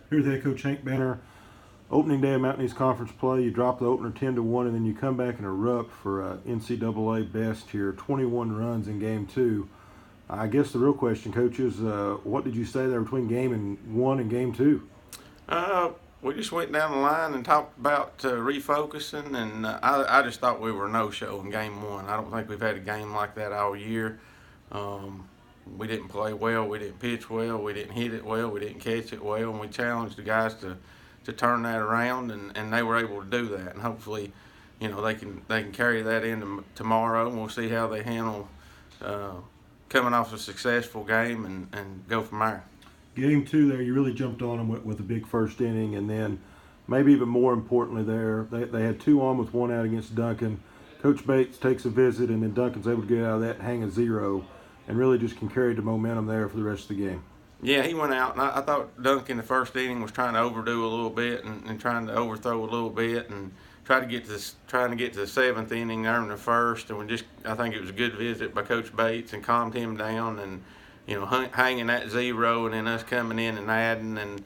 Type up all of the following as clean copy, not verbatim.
Here's head coach Hank Banner. Opening day of Mountain East Conference play, you drop the opener 10-1, and then you come back and erupt for NCAA best here, 21 runs in game two. I guess the real question, coach, is what did you say there between game one and game two? We just went down the line and talked about refocusing, and I just thought we were no-show in game one. I don't think we've had a game like that all year. We didn't play well, we didn't pitch well, we didn't hit it well, we didn't catch it well, and we challenged the guys to turn that around, and they were able to do that. And hopefully, they can carry that into tomorrow, and we'll see how they handle coming off a successful game and go from there. Game two there, you really jumped on them with a big first inning, and then maybe even more importantly there, they had 2 on with 1 out against Duncan. Coach Bates takes a visit, and then Duncan's able to get out of that hang of 0 and really just can carry the momentum there for the rest of the game. Yeah, he went out, and I thought Duncan in the first inning was trying to overdo a little bit and trying to overthrow a little bit and trying to get to the 7th inning there in the first. And I think it was a good visit by Coach Bates and calmed him down, and hanging that 0 and then us coming in and adding, and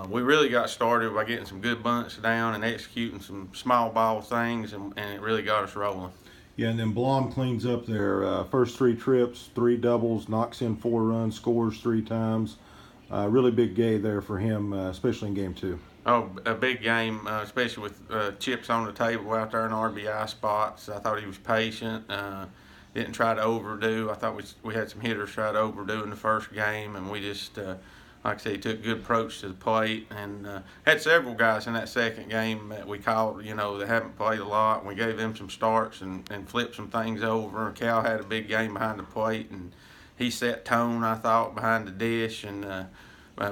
we really got started by getting some good bunts down and executing some small ball things, and it really got us rolling. Yeah, and then Blom cleans up their first 3 trips, 3 doubles, knocks in 4 runs, scores 3 times. Really big game there for him, especially in game 2. Oh, a big game, especially with chips on the table out there in RBI spots. I thought he was patient, didn't try to overdo. I thought we had some hitters try to overdo in the first game, and we just, like I said, he took a good approach to the plate, and had several guys in that second game that we called, that haven't played a lot, and we gave them some starts and flipped some things over. Cal had a big game behind the plate, and he set tone, I thought, behind the dish, and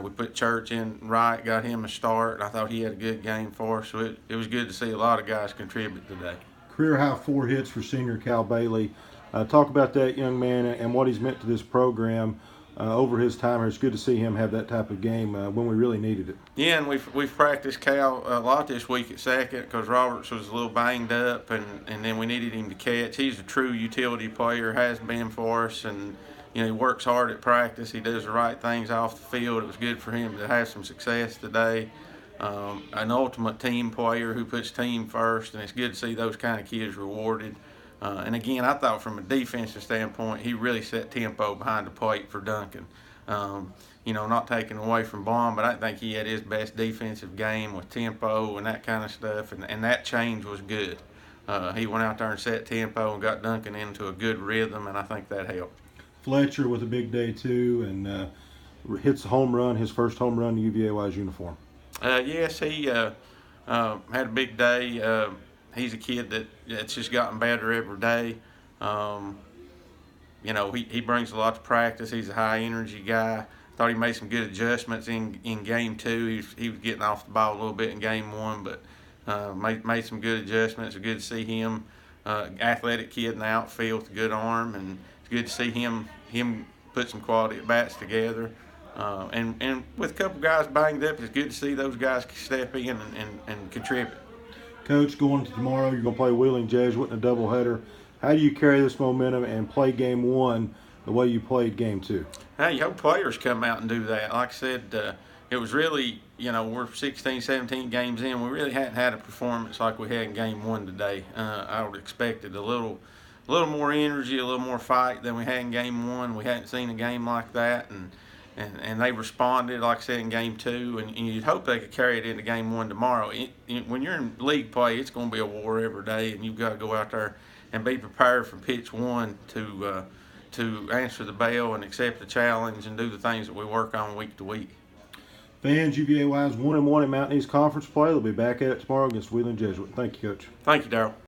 we put Church in right, got him a start, and I thought he had a good game for us. So it was good to see a lot of guys contribute today. Career high 4 hits for senior Cal Bailey. Talk about that young man and what he's meant to this program over his time. It's good to see him have that type of game when we really needed it. Yeah, and we've practiced Cal a lot this week at second because Roberts was a little banged up, and then we needed him to catch. He's a true utility player, has been for us, and he works hard at practice. He does the right things off the field. It was good for him to have some success today. An ultimate team player who puts team first, and it's good to see those kind of kids rewarded. And again, I thought from a defensive standpoint, he really set tempo behind the plate for Duncan. Not taking away from Blom, but I think he had his best defensive game with tempo and that kind of stuff, and that change was good. He went out there and set tempo and got Duncan into a good rhythm, and I think that helped. Fletcher with a big day too, and hits a home run, his first home run in UVAY's uniform. Yes, he had a big day. He's a kid that's just gotten better every day. He brings a lot to practice. He's a high energy guy. Thought he made some good adjustments in game 2. He was getting off the ball a little bit in game 1, but made some good adjustments. It's good to see him, athletic kid in the outfield with a good arm, and it's good to see him put some quality at bats together. And with a couple guys banged up, it's good to see those guys step in and contribute. Coach, going to tomorrow, you're going to play Wheeling Jesuit in a doubleheader. How do you carry this momentum and play game 1 the way you played game 2? Hey, your players come out and do that. Like I said, it was really, we're 16, 17 games in. We really hadn't had a performance like we had in game 1 today. I would have expected a little more energy, a little more fight than we had in game 1. We hadn't seen a game like that, and they responded, like I said, in game 2, and you'd hope they could carry it into game 1 tomorrow. When you're in league play, it's going to be a war every day, and you've got to go out there and be prepared for pitch 1 to answer the bell and accept the challenge and do the things that we work on week to week. Fans, UVAY's 1-1 in Mountain East Conference play. They'll be back at it tomorrow against Wheeling Jesuit. Thank you, Coach. Thank you, Darryl.